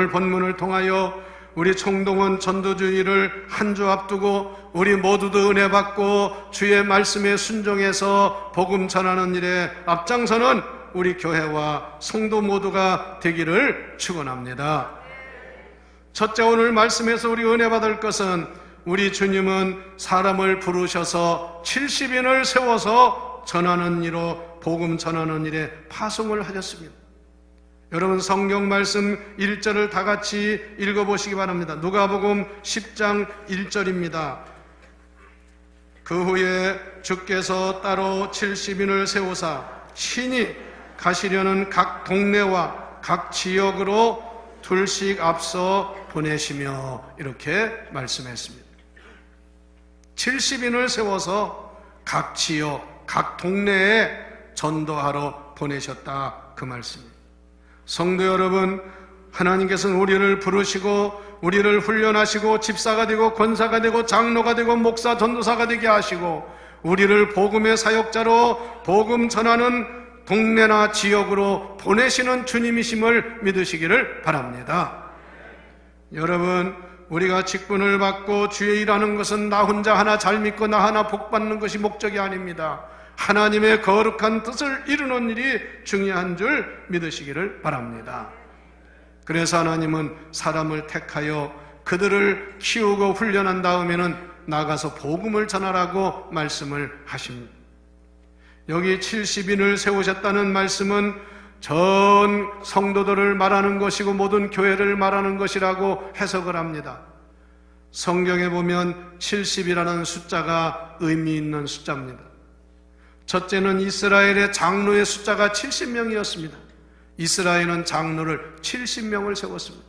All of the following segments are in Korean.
오늘 본문을 통하여 우리 총동원 전도주의를 한 주 앞두고 우리 모두도 은혜 받고 주의 말씀에 순종해서 복음 전하는 일에 앞장서는 우리 교회와 성도 모두가 되기를 축원합니다. 첫째, 오늘 말씀에서 우리 은혜 받을 것은 우리 주님은 사람을 부르셔서 70인을 세워서 전하는 일로 복음 전하는 일에 파송을 하셨습니다. 여러분, 성경 말씀 1절을 다 같이 읽어보시기 바랍니다. 누가복음 10장 1절입니다. 그 후에 주께서 따로 70인을 세우사 친히 가시려는 각 동네와 각 지역으로 둘씩 앞서 보내시며 이렇게 말씀했습니다. 70인을 세워서 각 지역, 각 동네에 전도하러 보내셨다, 그 말씀입니다. 성도 여러분, 하나님께서는 우리를 부르시고 우리를 훈련하시고 집사가 되고 권사가 되고 장로가 되고 목사 전도사가 되게 하시고 우리를 복음의 사역자로 복음 전하는 동네나 지역으로 보내시는 주님이심을 믿으시기를 바랍니다. 여러분, 우리가 직분을 받고 주의 일하는 것은 나 혼자 하나 잘 믿고 나 하나 복 받는 것이 목적이 아닙니다. 하나님의 거룩한 뜻을 이루는 일이 중요한 줄 믿으시기를 바랍니다. 그래서 하나님은 사람을 택하여 그들을 키우고 훈련한 다음에는 나가서 복음을 전하라고 말씀을 하십니다. 여기 70인을 세우셨다는 말씀은 전 성도들을 말하는 것이고 모든 교회를 말하는 것이라고 해석을 합니다. 성경에 보면 70이라는 숫자가 의미 있는 숫자입니다. 첫째는 이스라엘의 장로의 숫자가 70명이었습니다. 이스라엘은 장로를 70명을 세웠습니다.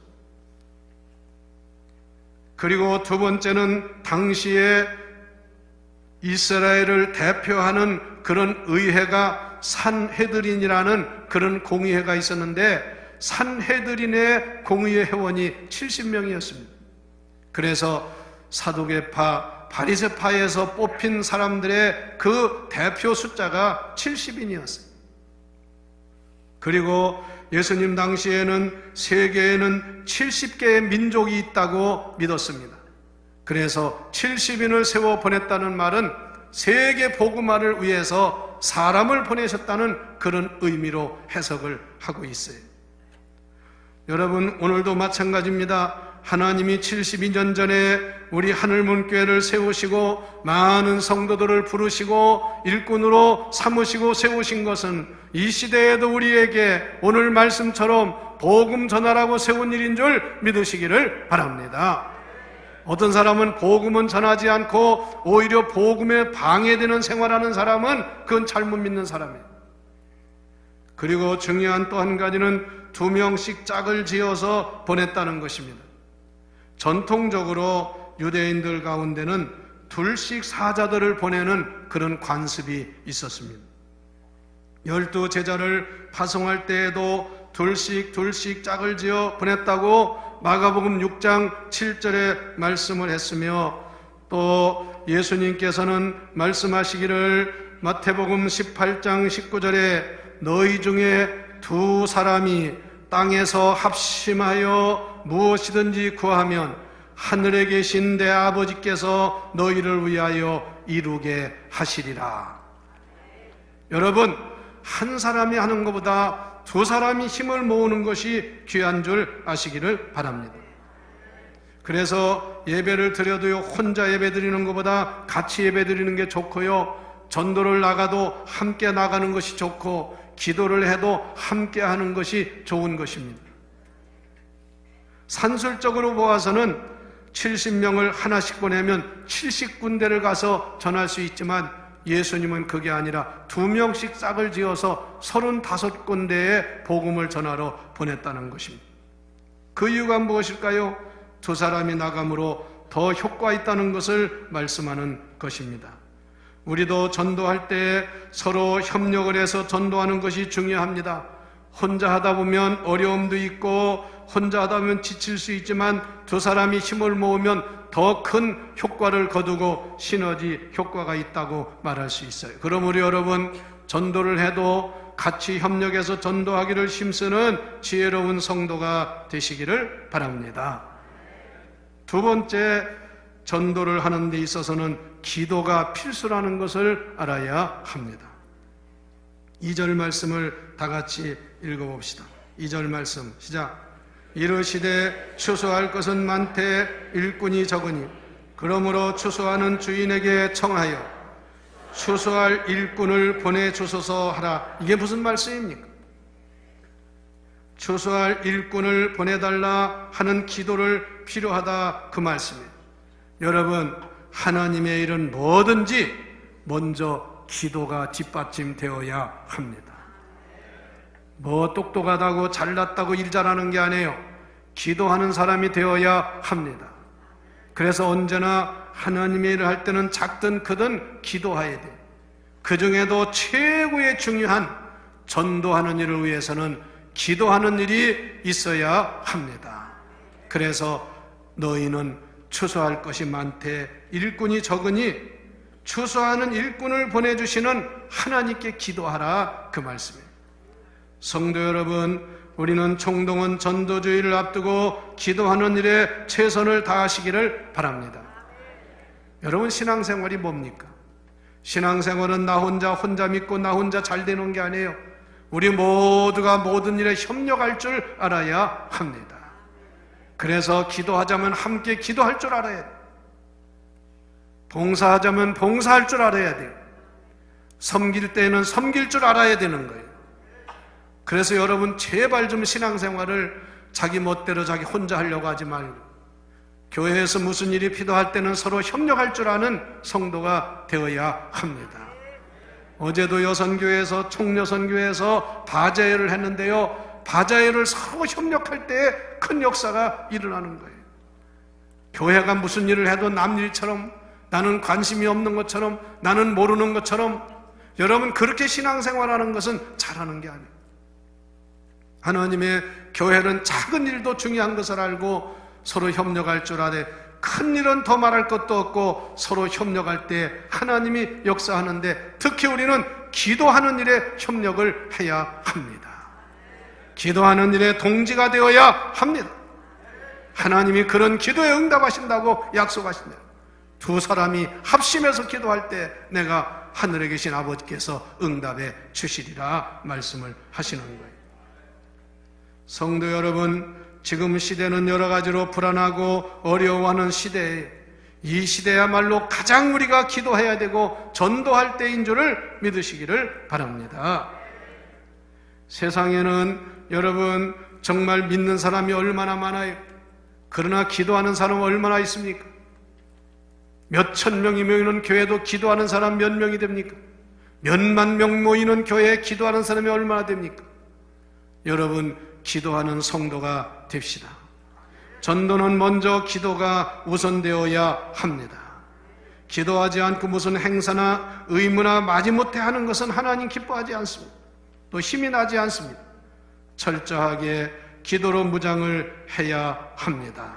그리고 두 번째는 당시에 이스라엘을 대표하는 그런 의회가 산헤드린이라는 그런 공의회가 있었는데 산헤드린의 공의회 회원이 70명이었습니다. 그래서 사두개파, 바리새파에서 뽑힌 사람들의 그 대표 숫자가 70인이었어요. 그리고 예수님 당시에는 세계에는 70개의 민족이 있다고 믿었습니다. 그래서 70인을 세워 보냈다는 말은 세계 복음화를 위해서 사람을 보내셨다는 그런 의미로 해석을 하고 있어요. 여러분, 오늘도 마찬가지입니다. 하나님이 72년 전에 우리 하늘문교회를 세우시고 많은 성도들을 부르시고 일꾼으로 삼으시고 세우신 것은 이 시대에도 우리에게 오늘 말씀처럼 복음 전하라고 세운 일인 줄 믿으시기를 바랍니다. 어떤 사람은 복음은 전하지 않고 오히려 복음에 방해되는 생활하는 사람은 그건 잘못 믿는 사람이에요. 그리고 중요한 또 한 가지는 2명씩 짝을 지어서 보냈다는 것입니다. 전통적으로 유대인들 가운데는 둘씩 사자들을 보내는 그런 관습이 있었습니다. 12 제자를 파송할 때에도 둘씩 짝을 지어 보냈다고 마가복음 6장 7절에 말씀을 했으며, 또 예수님께서는 말씀하시기를 마태복음 18장 19절에 너희 중에 2 사람이 땅에서 합심하여 무엇이든지 구하면 하늘에 계신 내 아버지께서 너희를 위하여 이루게 하시리라. 여러분, 한 사람이 하는 것보다 2 사람이 힘을 모으는 것이 귀한 줄 아시기를 바랍니다. 그래서 예배를 드려도요, 혼자 예배 드리는 것보다 같이 예배 드리는 게 좋고요, 전도를 나가도 함께 나가는 것이 좋고 기도를 해도 함께 하는 것이 좋은 것입니다. 산술적으로 보아서는 70명을 하나씩 보내면 70군데를 가서 전할 수 있지만 예수님은 그게 아니라 2명씩 짝을 지어서 35군데에 복음을 전하러 보냈다는 것입니다. 그 이유가 무엇일까요? 2 사람이 나감으로 더 효과 있다는 것을 말씀하는 것입니다. 우리도 전도할 때 서로 협력을 해서 전도하는 것이 중요합니다. 혼자 하다 보면 어려움도 있고 혼자 하다 보면 지칠 수 있지만 2 사람이 힘을 모으면 더 큰 효과를 거두고 시너지 효과가 있다고 말할 수 있어요. 그러므로 여러분, 전도를 해도 같이 협력해서 전도하기를 힘쓰는 지혜로운 성도가 되시기를 바랍니다. 두 번째, 전도를 하는 데 있어서는 기도가 필수라는 것을 알아야 합니다. 2절 말씀을 다 같이 읽어봅시다. 2절 말씀 시작. 이르시되 추수할 것은 많되 일꾼이 적으니 그러므로 추수하는 주인에게 청하여 추수할 일꾼을 보내주소서 하라. 이게 무슨 말씀입니까? 추수할 일꾼을 보내달라 하는 기도를 필요하다, 그 말씀이에요. 여러분, 하나님의 일은 뭐든지 먼저 기도가 뒷받침되어야 합니다. 뭐 똑똑하다고 잘났다고 일 잘하는 게 아니에요. 기도하는 사람이 되어야 합니다. 그래서 언제나 하나님의 일을 할 때는 작든 크든 기도해야 돼요. 그 중에도 최고의 중요한 전도하는 일을 위해서는 기도하는 일이 있어야 합니다. 그래서 너희는 추수할 것이 많되 일꾼이 적으니 추수하는 일꾼을 보내주시는 하나님께 기도하라, 그 말씀이에요. 성도 여러분, 우리는 총동원 전도주의를 앞두고 기도하는 일에 최선을 다하시기를 바랍니다. 여러분, 신앙생활이 뭡니까? 신앙생활은 나 혼자 믿고 나 혼자 잘 되는 게 아니에요. 우리 모두가 모든 일에 협력할 줄 알아야 합니다. 그래서 기도하자면 함께 기도할 줄 알아야 돼요. 봉사하자면 봉사할 줄 알아야 돼요. 섬길 때에는 섬길 줄 알아야 되는 거예요. 그래서 여러분, 제발 좀 신앙생활을 자기 멋대로 자기 혼자 하려고 하지 말고 교회에서 무슨 일이 필요할 때는 서로 협력할 줄 아는 성도가 되어야 합니다. 어제도 여선교회에서 총여선교회에서 바자회를 했는데요, 바자회를 서로 협력할 때 큰 역사가 일어나는 거예요. 교회가 무슨 일을 해도 남 일처럼, 나는 관심이 없는 것처럼, 나는 모르는 것처럼, 여러분, 그렇게 신앙생활하는 것은 잘하는 게 아니에요. 하나님의 교회는 작은 일도 중요한 것을 알고 서로 협력할 줄 아되 큰 일은 더 말할 것도 없고 서로 협력할 때 하나님이 역사하는데, 특히 우리는 기도하는 일에 협력을 해야 합니다. 기도하는 일에 동지가 되어야 합니다. 하나님이 그런 기도에 응답하신다고 약속하신대요. 두 사람이 합심해서 기도할 때 내가 하늘에 계신 아버지께서 응답해 주시리라 말씀을 하시는 거예요. 성도 여러분, 지금 시대는 여러 가지로 불안하고 어려워하는 시대에, 이 시대야말로 가장 우리가 기도해야 되고 전도할 때인 줄을 믿으시기를 바랍니다. 세상에는 여러분 정말 믿는 사람이 얼마나 많아요. 그러나 기도하는 사람은 얼마나 있습니까? 몇천 명이 모이는 교회도 기도하는 사람 몇 명이 됩니까? 몇만 명 모이는 교회에 기도하는 사람이 얼마나 됩니까? 여러분, 기도하는 성도가 됩시다. 전도는 먼저 기도가 우선되어야 합니다. 기도하지 않고 무슨 행사나 의무나 마지못해 하는 것은 하나님 기뻐하지 않습니다. 또 힘이 나지 않습니다. 철저하게 기도로 무장을 해야 합니다.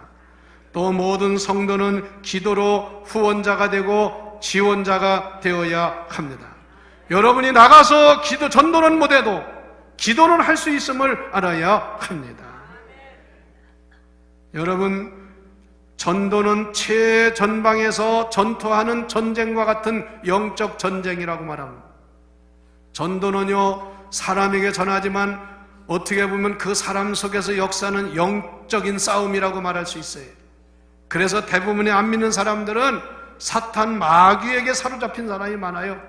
또 모든 성도는 기도로 후원자가 되고 지원자가 되어야 합니다. 여러분이 나가서 전도는 못해도 기도는 할 수 있음을 알아야 합니다. 여러분, 전도는 최전방에서 전투하는 전쟁과 같은 영적 전쟁이라고 말합니다. 전도는요, 사람에게 전하지만 어떻게 보면 그 사람 속에서 역사는 영적인 싸움이라고 말할 수 있어요. 그래서 대부분의 안 믿는 사람들은 사탄 마귀에게 사로잡힌 사람이 많아요.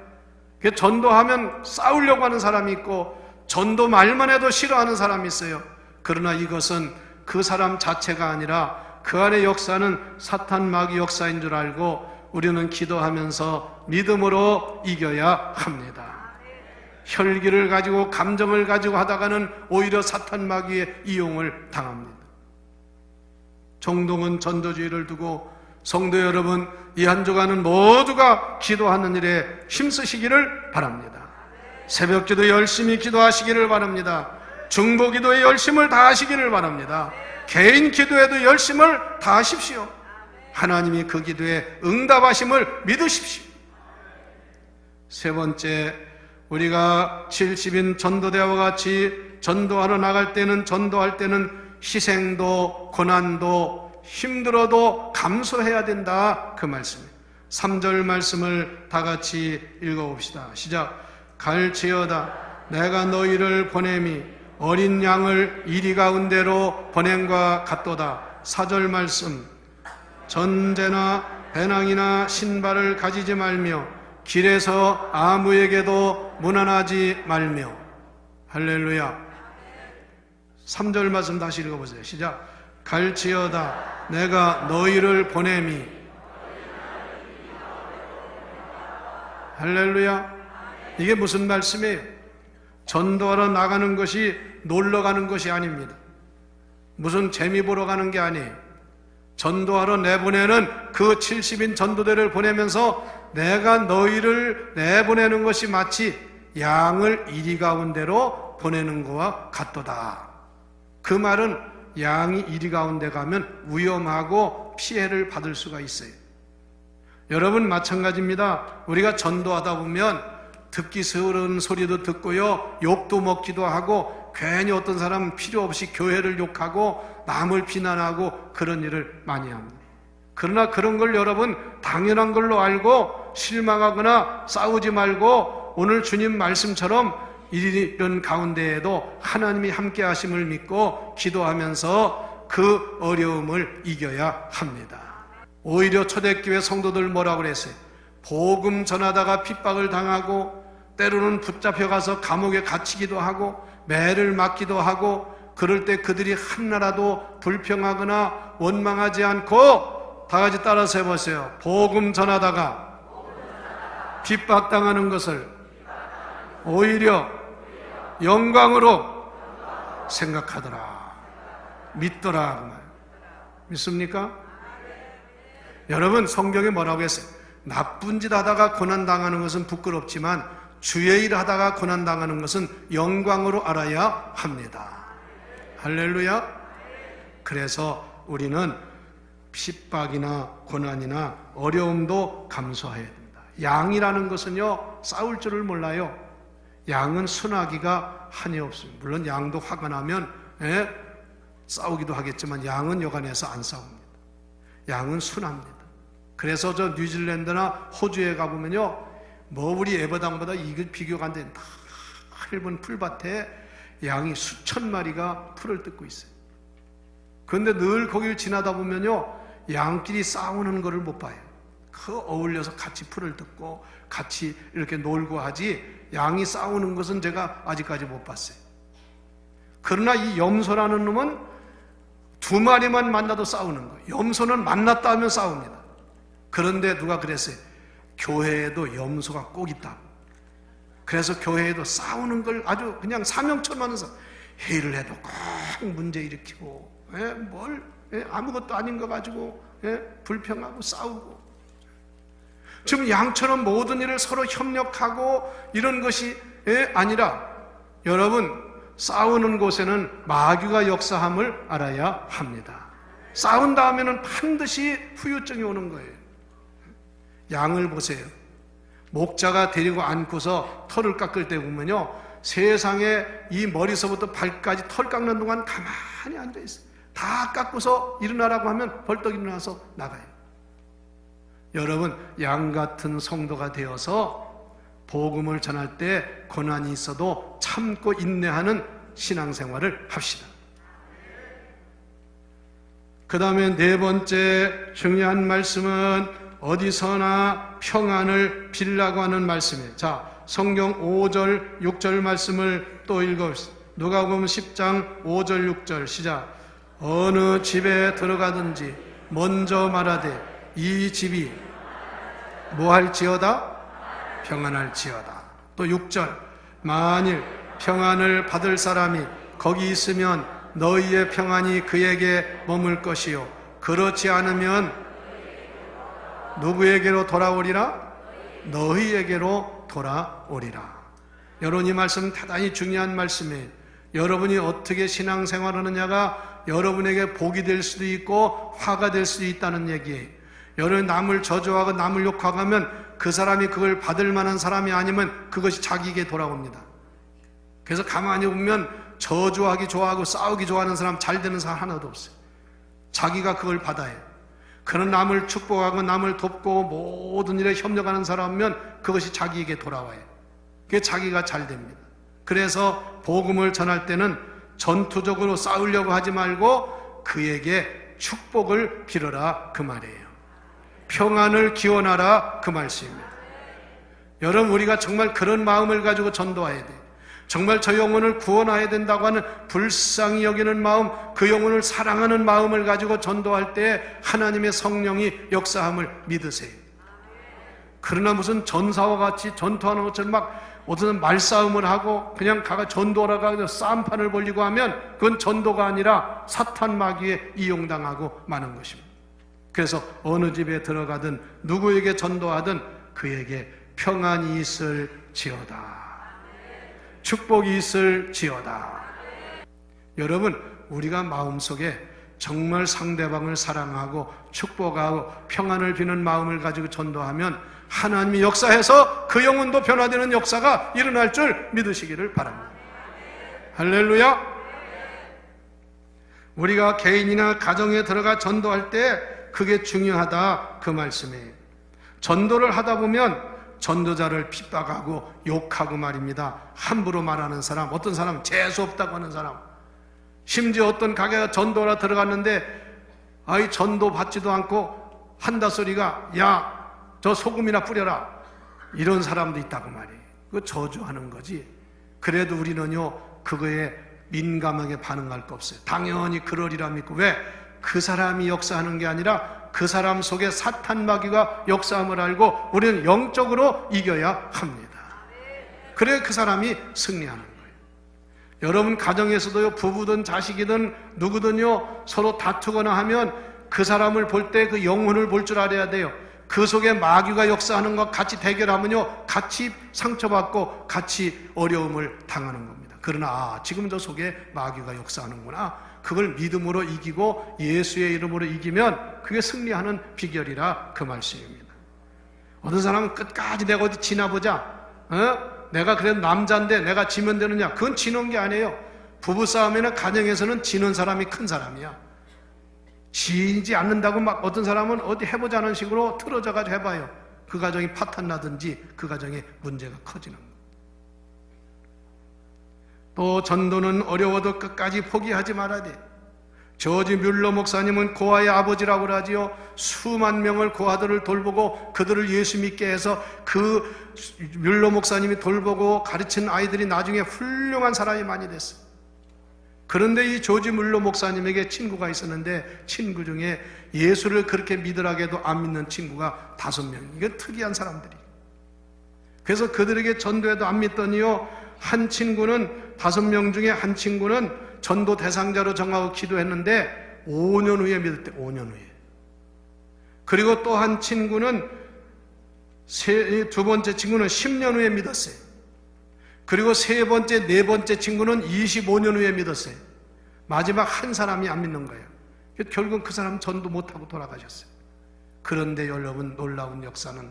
전도하면 싸우려고 하는 사람이 있고 전도 말만 해도 싫어하는 사람이 있어요. 그러나 이것은 그 사람 자체가 아니라 그 안의 역사는 사탄 마귀 역사인 줄 알고 우리는 기도하면서 믿음으로 이겨야 합니다. 혈기를 가지고 감정을 가지고 하다가는 오히려 사탄 마귀의 이용을 당합니다. 총동원 전도주의를 두고 성도 여러분, 이 한 주간은 모두가 기도하는 일에 힘쓰시기를 바랍니다. 새벽기도 열심히 기도하시기를 바랍니다. 중보기도에 열심을 다하시기를 바랍니다. 개인 기도에도 열심을 다하십시오. 하나님이 그 기도에 응답하심을 믿으십시오. 세 번째, 우리가 70인 전도대와 같이 전도하러 나갈 때는, 전도할 때는 희생도 고난도 힘들어도 감수해야 된다, 그 말씀이에요. 3절 말씀을 다 같이 읽어봅시다. 시작. 갈지어다 내가 너희를 보냄이 어린 양을 이리 가운데로 보냄과 같도다. 4절 말씀. 전제나 배낭이나 신발을 가지지 말며 길에서 아무에게도 문안하지 말며. 할렐루야. 3절 말씀 다시 읽어보세요. 시작. 갈지어다 내가 너희를 보냄이. 할렐루야. 이게 무슨 말씀이에요? 전도하러 나가는 것이 놀러 가는 것이 아닙니다. 무슨 재미 보러 가는 게 아니에요. 전도하러 내보내는 그 70인 전도대를 보내면서 내가 너희를 내보내는 것이 마치 양을 이리 가운데로 보내는 것과 같도다. 그 말은 양이 이리 가운데 가면 위험하고 피해를 받을 수가 있어요. 여러분 마찬가지입니다. 우리가 전도하다 보면 듣기 서러운 소리도 듣고요, 욕도 먹기도 하고, 괜히 어떤 사람은 필요 없이 교회를 욕하고 남을 비난하고 그런 일을 많이 합니다. 그러나 그런 걸 여러분 당연한 걸로 알고 실망하거나 싸우지 말고 오늘 주님 말씀처럼 이런 가운데에도 하나님이 함께 하심을 믿고 기도하면서 그 어려움을 이겨야 합니다. 오히려 초대교회 성도들 뭐라고 그랬어요? 복음 전하다가 핍박을 당하고 때로는 붙잡혀가서 감옥에 갇히기도 하고 매를 맞기도 하고, 그럴 때 그들이 한나라도 불평하거나 원망하지 않고 다 같이 따라서 해보세요. 복음 전하다가 핍박당하는 것을 오히려 영광으로 생각하더라, 믿더라. 그 말 믿습니까? 여러분 성경에 뭐라고 했어요? 나쁜 짓 하다가 고난당하는 것은 부끄럽지만 주의 일 하다가 고난당하는 것은 영광으로 알아야 합니다. 할렐루야. 그래서 우리는 핍박이나 고난이나 어려움도 감수해야 됩니다. 양이라는 것은요 싸울 줄을 몰라요. 양은 순하기가 한이 없습니다. 물론 양도 화가 나면 싸우기도 하겠지만 양은 여간해서 안 싸웁니다. 양은 순합니다. 그래서 저 뉴질랜드나 호주에 가보면요 머부리 에버당보다 이게 비교가 안 되는 넓은 풀밭에 양이 수천 마리가 풀을 뜯고 있어요. 그런데 늘 거기를 지나다 보면요 양끼리 싸우는 것을 못 봐요. 그 어울려서 같이 풀을 뜯고 같이 이렇게 놀고 하지 양이 싸우는 것은 제가 아직까지 못 봤어요. 그러나 이 염소라는 놈은 두 마리만 만나도 싸우는 거예요. 염소는 만났다 하면 싸웁니다. 그런데 누가 그랬어요? 교회에도 염소가 꼭 있다. 그래서 교회에도 싸우는 걸 아주 그냥 사명천만해서 회의를 해도 꼭 문제 일으키고 아무것도 아닌 거 가지고 불평하고 싸우고, 지금 양처럼 모든 일을 서로 협력하고 이런 것이 아니라 여러분 싸우는 곳에는 마귀가 역사함을 알아야 합니다. 싸운 다음에는 반드시 후유증이 오는 거예요. 양을 보세요. 목자가 데리고 안고서 털을 깎을 때 보면요 세상에 이 머리서부터 발까지 털 깎는 동안 가만히 앉아있어요. 다 깎고서 일어나라고 하면 벌떡 일어나서 나가요. 여러분 양 같은 성도가 되어서 복음을 전할 때 고난이 있어도 참고 인내하는 신앙생활을 합시다. 그 다음에 네 번째 중요한 말씀은 어디서나 평안을 빌라고 하는 말씀이에요. 자, 성경 5절, 6절 말씀을 또 읽어봅시다. 누가복음 10장 5절, 6절 시작. 어느 집에 들어가든지 먼저 말하되 이 집이 뭐할지어다? 평안할지어다. 또 6절. 만일 평안을 받을 사람이 거기 있으면 너희의 평안이 그에게 머물 것이요 그렇지 않으면 누구에게로 돌아오리라? 너희에게로 돌아오리라. 여러분 이 말씀은 대단히 중요한 말씀이에요. 여러분이 어떻게 신앙생활하느냐가 여러분에게 복이 될 수도 있고 화가 될 수도 있다는 얘기예요. 여러분 남을 저주하고 남을 욕하고 하면 그 사람이 그걸 받을 만한 사람이 아니면 그것이 자기에게 돌아옵니다. 그래서 가만히 보면 저주하기 좋아하고 싸우기 좋아하는 사람, 잘 되는 사람 하나도 없어요. 자기가 그걸 받아야 해요. 그런 남을 축복하고 남을 돕고 모든 일에 협력하는 사람이면 그것이 자기에게 돌아와요. 그게 자기가 잘 됩니다. 그래서 복음을 전할 때는 전투적으로 싸우려고 하지 말고 그에게 축복을 빌어라 그 말이에요. 평안을 기원하라 그 말씀입니다. 여러분, 우리가 정말 그런 마음을 가지고 전도해야 돼요. 정말 저 영혼을 구원해야 된다고 하는 불쌍히 여기는 마음, 그 영혼을 사랑하는 마음을 가지고 전도할 때 하나님의 성령이 역사함을 믿으세요. 그러나 무슨 전사와 같이 전투하는 것처럼 막 어떤 말싸움을 하고 그냥 가가 전도하러 가서 싸움판을 벌리고 하면 그건 전도가 아니라 사탄 마귀에 이용당하고 마는 것입니다. 그래서 어느 집에 들어가든 누구에게 전도하든 그에게 평안이 있을지어다, 축복이 있을지어다. 여러분, 우리가 마음속에 정말 상대방을 사랑하고 축복하고 평안을 비는 마음을 가지고 전도하면 하나님이 역사해서 그 영혼도 변화되는 역사가 일어날 줄 믿으시기를 바랍니다. 할렐루야. 우리가 개인이나 가정에 들어가 전도할 때 그게 중요하다 그 말씀이에요. 전도를 하다 보면 전도자를 핍박하고 욕하고 말입니다. 함부로 말하는 사람, 어떤 사람은 재수없다고 하는 사람, 심지어 어떤 가게가 전도하러 들어갔는데 아이 전도 받지도 않고 한다 소리가 야 저 소금이나 뿌려라, 이런 사람도 있다고 말이에요. 그거 저주하는 거지. 그래도 우리는요 그거에 민감하게 반응할 거 없어요. 당연히 그러리라 믿고. 왜? 그 사람이 역사하는 게 아니라 그 사람 속에 사탄 마귀가 역사함을 알고 우리는 영적으로 이겨야 합니다. 그래야 그 사람이 승리하는 거예요. 여러분 가정에서도요, 부부든 자식이든 누구든요 서로 다투거나 하면 그 사람을 볼 때 그 영혼을 볼 줄 알아야 돼요. 그 속에 마귀가 역사하는 것 같이 대결하면요 같이 상처받고 같이 어려움을 당하는 겁니다. 그러나 지금 저 속에 마귀가 역사하는구나, 그걸 믿음으로 이기고 예수의 이름으로 이기면 그게 승리하는 비결이라 그 말씀입니다. 어떤 사람은 끝까지 내가 어디 지나보자, 내가 그래도 남자인데 내가 지면 되느냐, 그건 지는 게 아니에요. 부부싸움이나 가정에서는 지는 사람이 큰 사람이야. 지지 않는다고 막 어떤 사람은 어디 해보자는 식으로 틀어져가지고 해봐요. 그 가정이 파탄 나든지 그 가정에 문제가 커지는 거예요. 또 전도는 어려워도 끝까지 포기하지 말아야 돼. 조지 뮬러 목사님은 고아의 아버지라고 하지요. 수만 명을 고아들을 돌보고 그들을 예수 믿게 해서 그 뮬러 목사님이 돌보고 가르친 아이들이 나중에 훌륭한 사람이 많이 됐어요. 그런데 이 조지 뮬러 목사님에게 친구가 있었는데 친구 중에 예수를 그렇게 믿으라고 안 믿는 친구가 5명. 이건 특이한 사람들이. 그래서 그들에게 전도해도 안 믿더니요, 한 친구는 5명 중에 한 친구는 전도 대상자로 정하고 기도했는데 5년 후에 믿었대. 5년 후에. 그리고 또 한 친구는 두 번째 친구는 10년 후에 믿었어요. 그리고 세 번째, 네 번째 친구는 25년 후에 믿었어요. 마지막 한 사람이 안 믿는 거예요. 결국은 그 사람은 전도 못하고 돌아가셨어요. 그런데 여러분, 놀라운 역사는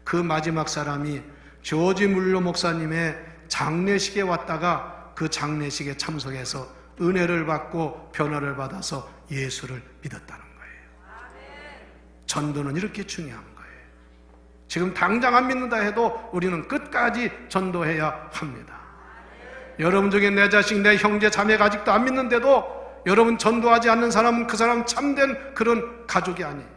그 마지막 사람이 조지 뮬러 목사님의 장례식에 왔다가 그 장례식에 참석해서 은혜를 받고 변화를 받아서 예수를 믿었다는 거예요. 전도는 이렇게 중요한 거예요. 지금 당장 안 믿는다 해도 우리는 끝까지 전도해야 합니다. 여러분 중에 내 자식, 내 형제, 자매가 아직도 안 믿는데도 여러분 전도하지 않는 사람은 그 사람 참된 그런 가족이 아니에요.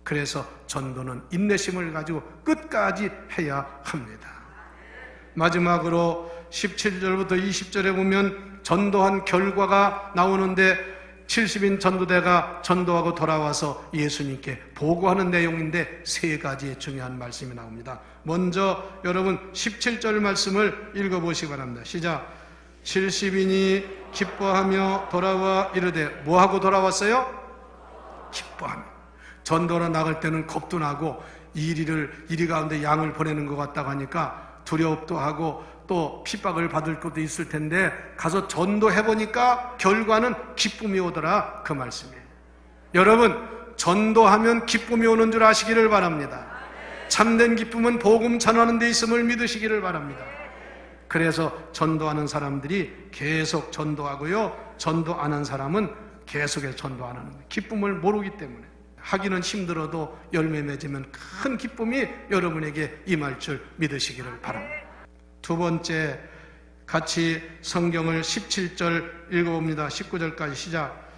그래서 전도는 인내심을 가지고 끝까지 해야 합니다. 마지막으로 17절부터 20절에 보면 전도한 결과가 나오는데 70인 전도대가 전도하고 돌아와서 예수님께 보고하는 내용인데 3가지의 중요한 말씀이 나옵니다. 먼저 여러분 17절 말씀을 읽어보시기 바랍니다. 시작. 70인이 기뻐하며 돌아와 이르되, 뭐하고 돌아왔어요? 기뻐하며. 전도로 나갈 때는 겁도 나고 이리 가운데 양을 보내는 것 같다고 하니까 두렵도 하고 또 핍박을 받을 것도 있을 텐데 가서 전도해보니까 결과는 기쁨이 오더라 그 말씀이에요. 여러분, 전도하면 기쁨이 오는 줄 아시기를 바랍니다. 참된 기쁨은 복음 전하는 데 있음을 믿으시기를 바랍니다. 그래서 전도하는 사람들이 계속 전도하고요, 전도 안 한 사람은 계속해서 전도 안 하는 거예요. 기쁨을 모르기 때문에. 하기는 힘들어도 열매 맺으면 큰 기쁨이 여러분에게 임할 줄 믿으시기를 바랍니다. 두 번째, 같이 성경을 17절 읽어봅니다. 19절까지 시작.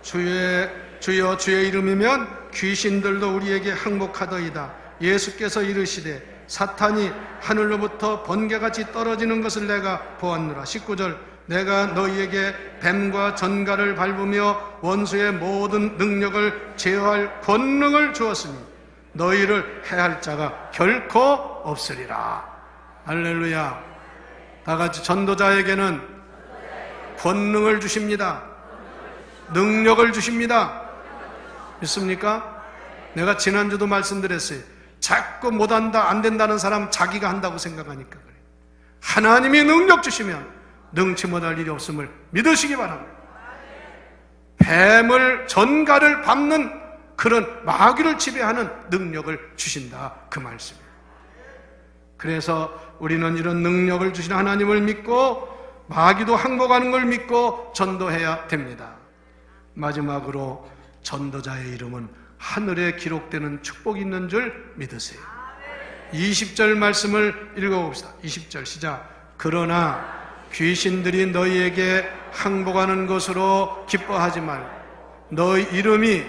주여 주의 이름이면 귀신들도 우리에게 항복하더이다. 예수께서 이르시되 사탄이 하늘로부터 번개같이 떨어지는 것을 내가 보았노라. 19절. 내가 너희에게 뱀과 전갈을 밟으며 원수의 모든 능력을 제어할 권능을 주었으니 너희를 해할 자가 결코 없으리라. 할렐루야. 다같이 전도자에게는 권능을 주십니다. 능력을 주십니다. 믿습니까? 내가 지난주도 말씀드렸어요. 자꾸 못한다, 안 된다는 사람 자기가 한다고 생각하니까 그래요. 하나님이 능력 주시면 능치 못할 일이 없음을 믿으시기 바랍니다. 뱀을, 전갈을 밟는 그런 마귀를 지배하는 능력을 주신다, 그 말씀이에요. 그래서 우리는 이런 능력을 주신 하나님을 믿고 마귀도 항복하는 걸 믿고 전도해야 됩니다. 마지막으로 전도자의 이름은 하늘에 기록되는 축복이 있는 줄 믿으세요. 20절 말씀을 읽어봅시다. 20절 시작. 그러나 귀신들이 너희에게 항복하는 것으로 기뻐하지 말고 너희 이름이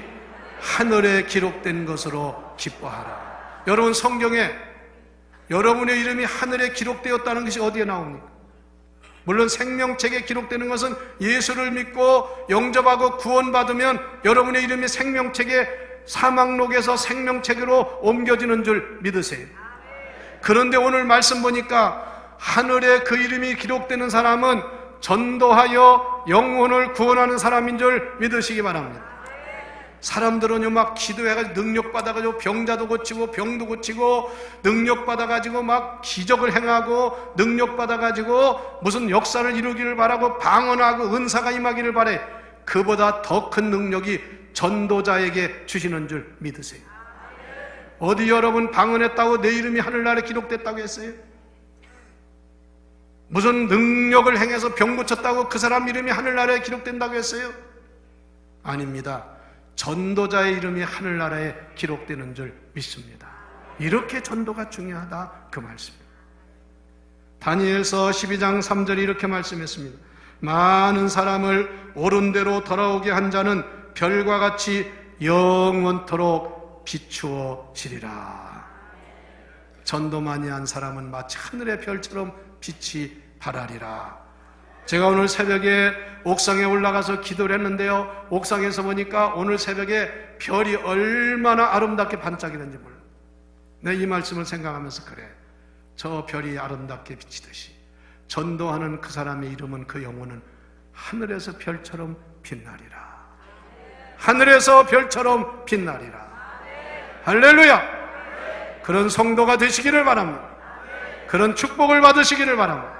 하늘에 기록된 것으로 기뻐하라. 여러분, 성경에 여러분의 이름이 하늘에 기록되었다는 것이 어디에 나옵니까? 물론 생명책에 기록되는 것은 예수를 믿고 영접하고 구원받으면 여러분의 이름이 생명책에, 사망록에서 생명책으로 옮겨지는 줄 믿으세요. 그런데 오늘 말씀 보니까 하늘에 그 이름이 기록되는 사람은 전도하여 영혼을 구원하는 사람인 줄 믿으시기 바랍니다. 사람들은요, 막 기도해가지고 능력받아가지고 병자도 고치고 병도 고치고 능력받아가지고 막 기적을 행하고 능력받아가지고 무슨 역사를 이루기를 바라고 방언하고 은사가 임하기를 바래. 그보다 더 큰 능력이 전도자에게 주시는 줄 믿으세요. 어디 여러분 방언했다고 내 이름이 하늘나라에 기록됐다고 했어요? 무슨 능력을 행해서 병 고쳤다고 그 사람 이름이 하늘나라에 기록된다고 했어요? 아닙니다. 전도자의 이름이 하늘나라에 기록되는 줄 믿습니다. 이렇게 전도가 중요하다, 그 말씀입니다. 다니엘서 12장 3절이 이렇게 말씀했습니다. 많은 사람을 옳은 대로 돌아오게 한 자는 별과 같이 영원토록 비추어지리라. 전도 많이 한 사람은 마치 하늘의 별처럼 빛이 발하리라. 제가 오늘 새벽에 옥상에 올라가서 기도를 했는데요, 옥상에서 보니까 오늘 새벽에 별이 얼마나 아름답게 반짝이는지 몰라요. 내 이 말씀을 생각하면서 그래, 저 별이 아름답게 비치듯이 전도하는 그 사람의 이름은, 그 영혼은 하늘에서 별처럼 빛나리라. 하늘에서 별처럼 빛나리라. 할렐루야. 그런 성도가 되시기를 바랍니다. 그런 축복을 받으시기를 바랍니다.